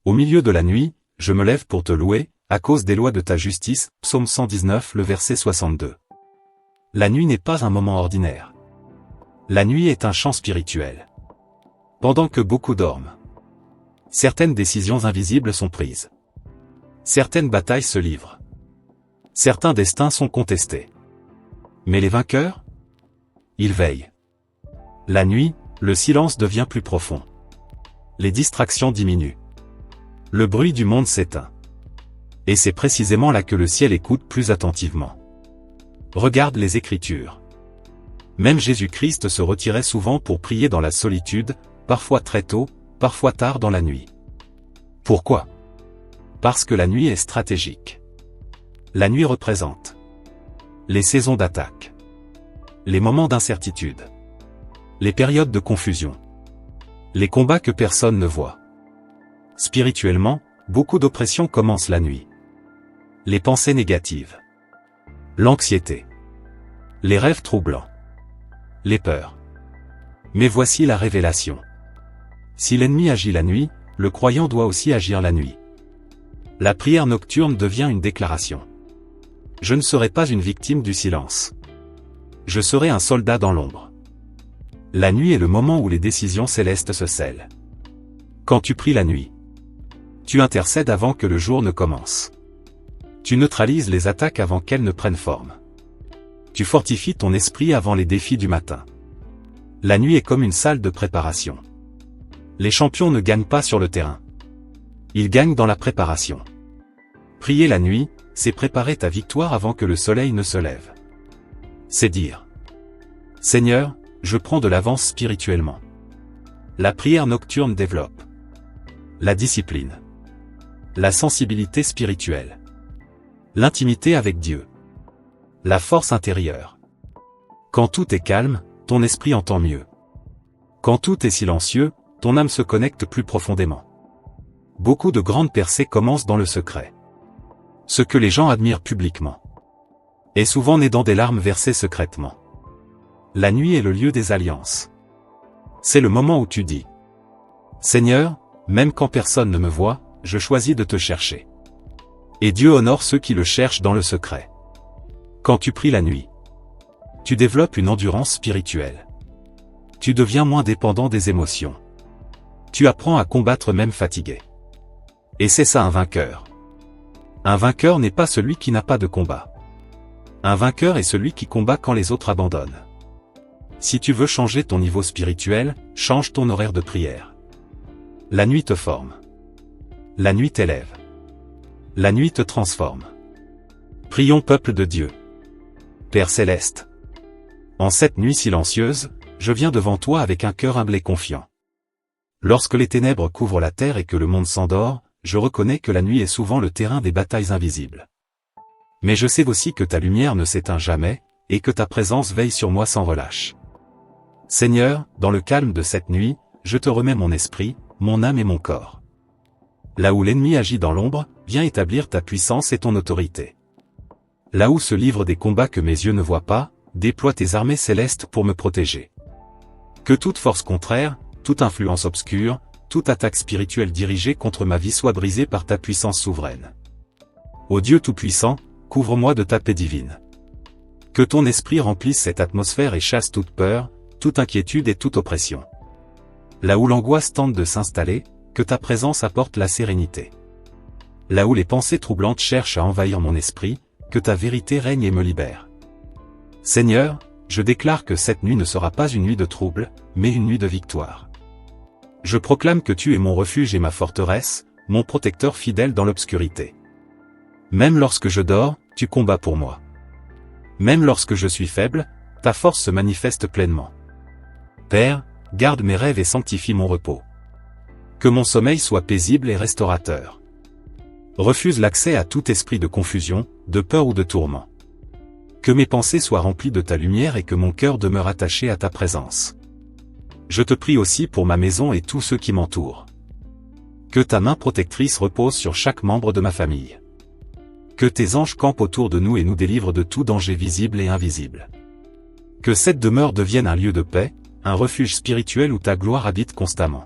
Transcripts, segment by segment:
Au milieu de la nuit, je me lève pour te louer, à cause des lois de ta justice, Psaume 119 le verset 62. La nuit n'est pas un moment ordinaire. La nuit est un chant spirituel. Pendant que beaucoup dorment, certaines décisions invisibles sont prises. Certaines batailles se livrent. Certains destins sont contestés. Mais les vainqueurs? Ils veillent. La nuit, le silence devient plus profond. Les distractions diminuent. Le bruit du monde s'éteint. Et c'est précisément là que le ciel écoute plus attentivement. Regarde les Écritures. Même Jésus-Christ se retirait souvent pour prier dans la solitude, parfois très tôt, parfois tard dans la nuit. Pourquoi? Parce que la nuit est stratégique. La nuit représente les saisons d'attaque, les moments d'incertitude, les périodes de confusion, les combats que personne ne voit. Spirituellement, beaucoup d'oppressions commencent la nuit. Les pensées négatives, l'anxiété, les rêves troublants, les peurs. Mais voici la révélation. Si l'ennemi agit la nuit, le croyant doit aussi agir la nuit. La prière nocturne devient une déclaration. Je ne serai pas une victime du silence. Je serai un soldat dans l'ombre. La nuit est le moment où les décisions célestes se scellent. Quand tu pries la nuit, tu intercèdes avant que le jour ne commence. Tu neutralises les attaques avant qu'elles ne prennent forme. Tu fortifies ton esprit avant les défis du matin. La nuit est comme une salle de préparation. Les champions ne gagnent pas sur le terrain. Ils gagnent dans la préparation. Prier la nuit, c'est préparer ta victoire avant que le soleil ne se lève. C'est dire: Seigneur, je prends de l'avance spirituellement. La prière nocturne développe la discipline, la sensibilité spirituelle, l'intimité avec Dieu, la force intérieure. Quand tout est calme, ton esprit entend mieux. Quand tout est silencieux, ton âme se connecte plus profondément. Beaucoup de grandes percées commencent dans le secret. Ce que les gens admirent publiquement est souvent né dans des larmes versées secrètement. La nuit est le lieu des alliances. C'est le moment où tu dis: Seigneur, même quand personne ne me voit, je choisis de te chercher. Et Dieu honore ceux qui le cherchent dans le secret. Quand tu pries la nuit, tu développes une endurance spirituelle. Tu deviens moins dépendant des émotions. Tu apprends à combattre même fatigué. Et c'est ça un vainqueur. Un vainqueur n'est pas celui qui n'a pas de combat. Un vainqueur est celui qui combat quand les autres abandonnent. Si tu veux changer ton niveau spirituel, change ton horaire de prière. La nuit te forme. La nuit t'élève. La nuit te transforme. Prions peuple de Dieu. Père céleste. En cette nuit silencieuse, je viens devant toi avec un cœur humble et confiant. Lorsque les ténèbres couvrent la terre et que le monde s'endort, je reconnais que la nuit est souvent le terrain des batailles invisibles. Mais je sais aussi que ta lumière ne s'éteint jamais, et que ta présence veille sur moi sans relâche. Seigneur, dans le calme de cette nuit, je te remets mon esprit, mon âme et mon corps. Là où l'ennemi agit dans l'ombre, viens établir ta puissance et ton autorité. Là où se livrent des combats que mes yeux ne voient pas, déploie tes armées célestes pour me protéger. Que toute force contraire, toute influence obscure, toute attaque spirituelle dirigée contre ma vie soit brisée par ta puissance souveraine. Ô Dieu Tout-Puissant, couvre-moi de ta paix divine. Que ton esprit remplisse cette atmosphère et chasse toute peur, toute inquiétude et toute oppression. Là où l'angoisse tente de s'installer, que ta présence apporte la sérénité. Là où les pensées troublantes cherchent à envahir mon esprit, que ta vérité règne et me libère. Seigneur, je déclare que cette nuit ne sera pas une nuit de trouble, mais une nuit de victoire. Je proclame que tu es mon refuge et ma forteresse, mon protecteur fidèle dans l'obscurité. Même lorsque je dors, tu combats pour moi. Même lorsque je suis faible, ta force se manifeste pleinement. Père, garde mes rêves et sanctifie mon repos. Que mon sommeil soit paisible et restaurateur. Refuse l'accès à tout esprit de confusion, de peur ou de tourment. Que mes pensées soient remplies de ta lumière et que mon cœur demeure attaché à ta présence. Je te prie aussi pour ma maison et tous ceux qui m'entourent. Que ta main protectrice repose sur chaque membre de ma famille. Que tes anges campent autour de nous et nous délivrent de tout danger visible et invisible. Que cette demeure devienne un lieu de paix, un refuge spirituel où ta gloire habite constamment.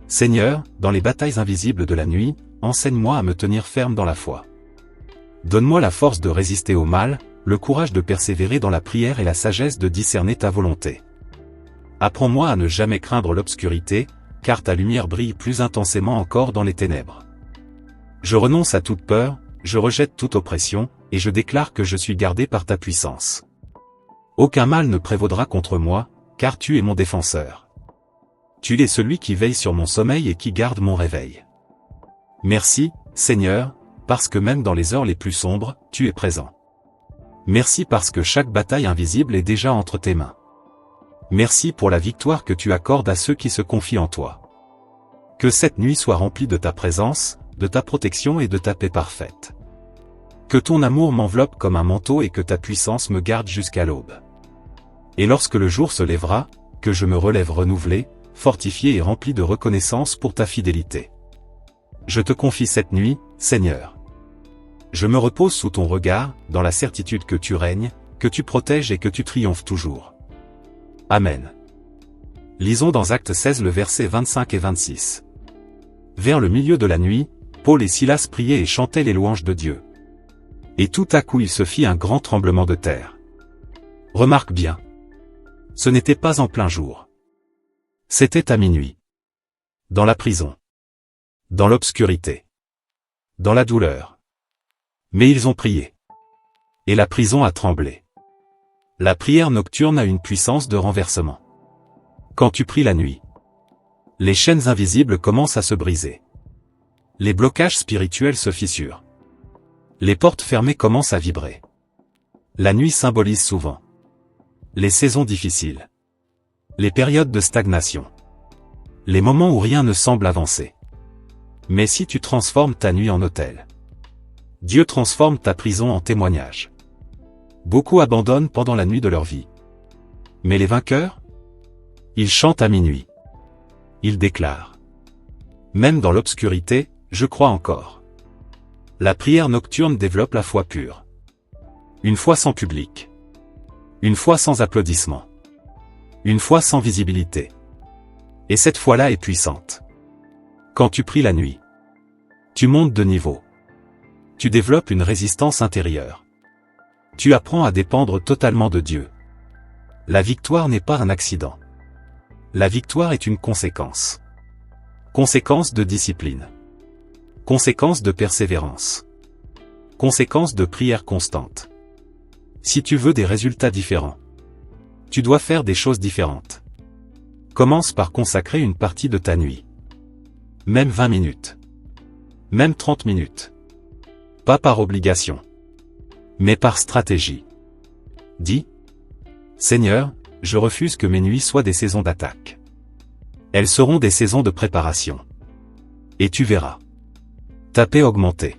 Seigneur, dans les batailles invisibles de la nuit, enseigne-moi à me tenir ferme dans la foi. Donne-moi la force de résister au mal, le courage de persévérer dans la prière et la sagesse de discerner ta volonté. Apprends-moi à ne jamais craindre l'obscurité, car ta lumière brille plus intensément encore dans les ténèbres. Je renonce à toute peur, je rejette toute oppression, et je déclare que je suis gardé par ta puissance. Aucun mal ne prévaudra contre moi, car tu es mon défenseur. Tu es celui qui veille sur mon sommeil et qui garde mon réveil. Merci, Seigneur, parce que même dans les heures les plus sombres, tu es présent. Merci parce que chaque bataille invisible est déjà entre tes mains. Merci pour la victoire que tu accordes à ceux qui se confient en toi. Que cette nuit soit remplie de ta présence, de ta protection et de ta paix parfaite. Que ton amour m'enveloppe comme un manteau et que ta puissance me garde jusqu'à l'aube. Et lorsque le jour se lèvera, que je me relève renouvelé, fortifié et rempli de reconnaissance pour ta fidélité. Je te confie cette nuit, Seigneur. Je me repose sous ton regard, dans la certitude que tu règnes, que tu protèges et que tu triomphes toujours. Amen. Lisons dans Actes 16 le verset 25 et 26. Vers le milieu de la nuit, Paul et Silas priaient et chantaient les louanges de Dieu. Et tout à coup il se fit un grand tremblement de terre. Remarque bien. Ce n'était pas en plein jour. C'était à minuit. Dans la prison. Dans l'obscurité. Dans la douleur. Mais ils ont prié. Et la prison a tremblé. La prière nocturne a une puissance de renversement. Quand tu pries la nuit, les chaînes invisibles commencent à se briser. Les blocages spirituels se fissurent. Les portes fermées commencent à vibrer. La nuit symbolise souvent les saisons difficiles, les périodes de stagnation, les moments où rien ne semble avancer. Mais si tu transformes ta nuit en autel, Dieu transforme ta prison en témoignage. Beaucoup abandonnent pendant la nuit de leur vie. Mais les vainqueurs, ils chantent à minuit. Ils déclarent. Même dans l'obscurité, je crois encore. La prière nocturne développe la foi pure. Une foi sans public. Une foi sans applaudissements. Une foi sans visibilité. Et cette foi-là est puissante. Quand tu pries la nuit, tu montes de niveau. Tu développes une résistance intérieure. Tu apprends à dépendre totalement de Dieu. La victoire n'est pas un accident. La victoire est une conséquence. Conséquence de discipline. Conséquence de persévérance. Conséquence de prière constante. Si tu veux des résultats différents, tu dois faire des choses différentes. Commence par consacrer une partie de ta nuit. Même 20 minutes. Même 30 minutes. Pas par obligation, mais par stratégie. Dis, Seigneur, je refuse que mes nuits soient des saisons d'attaque. Elles seront des saisons de préparation. Et tu verras ta paix augmenter,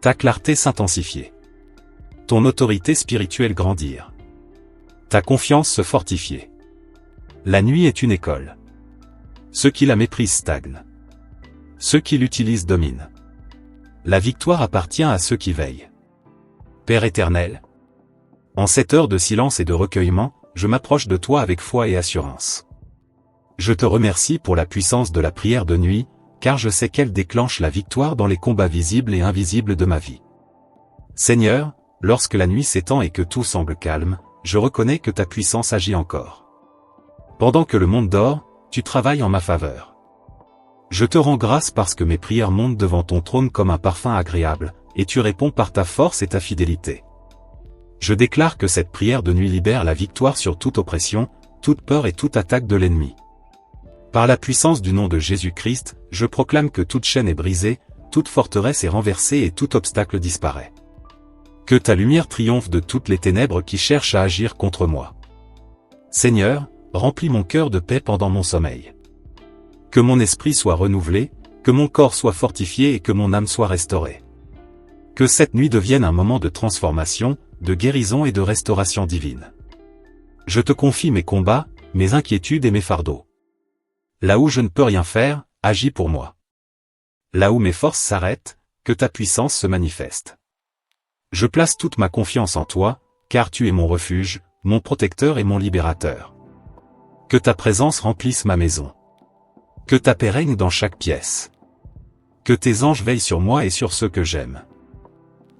ta clarté s'intensifier, ton autorité spirituelle grandir, ta confiance se fortifier. La nuit est une école. Ceux qui la méprisent stagnent. Ceux qui l'utilisent dominent. La victoire appartient à ceux qui veillent. Père éternel, en cette heure de silence et de recueillement, je m'approche de toi avec foi et assurance. Je te remercie pour la puissance de la prière de nuit, car je sais qu'elle déclenche la victoire dans les combats visibles et invisibles de ma vie. Seigneur, lorsque la nuit s'étend et que tout semble calme, je reconnais que ta puissance agit encore. Pendant que le monde dort, tu travailles en ma faveur. Je te rends grâce parce que mes prières montent devant ton trône comme un parfum agréable, et tu réponds par ta force et ta fidélité. Je déclare que cette prière de nuit libère la victoire sur toute oppression, toute peur et toute attaque de l'ennemi. Par la puissance du nom de Jésus-Christ, je proclame que toute chaîne est brisée, toute forteresse est renversée et tout obstacle disparaît. Que ta lumière triomphe de toutes les ténèbres qui cherchent à agir contre moi. Seigneur, remplis mon cœur de paix pendant mon sommeil. Que mon esprit soit renouvelé, que mon corps soit fortifié et que mon âme soit restaurée. Que cette nuit devienne un moment de transformation, de guérison et de restauration divine. Je te confie mes combats, mes inquiétudes et mes fardeaux. Là où je ne peux rien faire, agis pour moi. Là où mes forces s'arrêtent, que ta puissance se manifeste. Je place toute ma confiance en toi, car tu es mon refuge, mon protecteur et mon libérateur. Que ta présence remplisse ma maison. Que ta paix règne dans chaque pièce. Que tes anges veillent sur moi et sur ceux que j'aime.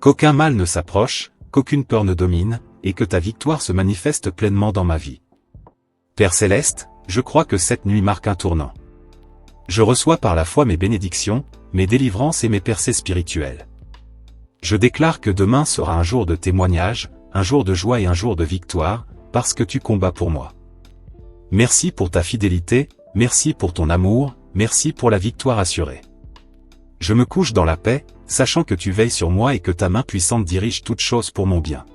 Qu'aucun mal ne s'approche, qu'aucune peur ne domine, et que ta victoire se manifeste pleinement dans ma vie. Père Céleste, je crois que cette nuit marque un tournant. Je reçois par la foi mes bénédictions, mes délivrances et mes percées spirituelles. Je déclare que demain sera un jour de témoignage, un jour de joie et un jour de victoire, parce que tu combats pour moi. Merci pour ta fidélité, merci pour ton amour, merci pour la victoire assurée. Je me couche dans la paix, sachant que tu veilles sur moi et que ta main puissante dirige toutes choses pour mon bien.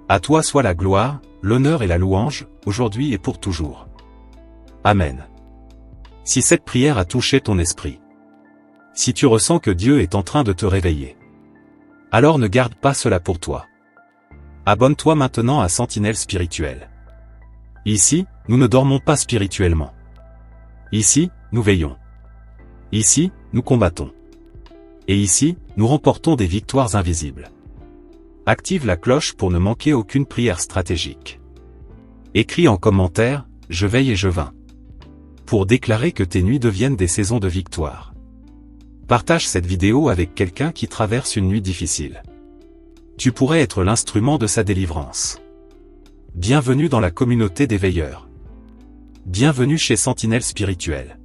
À toi soit la gloire, l'honneur et la louange, aujourd'hui et pour toujours. Amen. Si cette prière a touché ton esprit, si tu ressens que Dieu est en train de te réveiller, alors ne garde pas cela pour toi. Abonne-toi maintenant à Sentinelle Spirituelle. Ici, nous ne dormons pas spirituellement. Ici, nous veillons. Ici, nous combattons. Et ici, nous remportons des victoires invisibles. Active la cloche pour ne manquer aucune prière stratégique. Écris en commentaire, je veille et je vins. Pour déclarer que tes nuits deviennent des saisons de victoire. Partage cette vidéo avec quelqu'un qui traverse une nuit difficile. Tu pourrais être l'instrument de sa délivrance. Bienvenue dans la communauté des veilleurs. Bienvenue chez Sentinelle Spirituelle.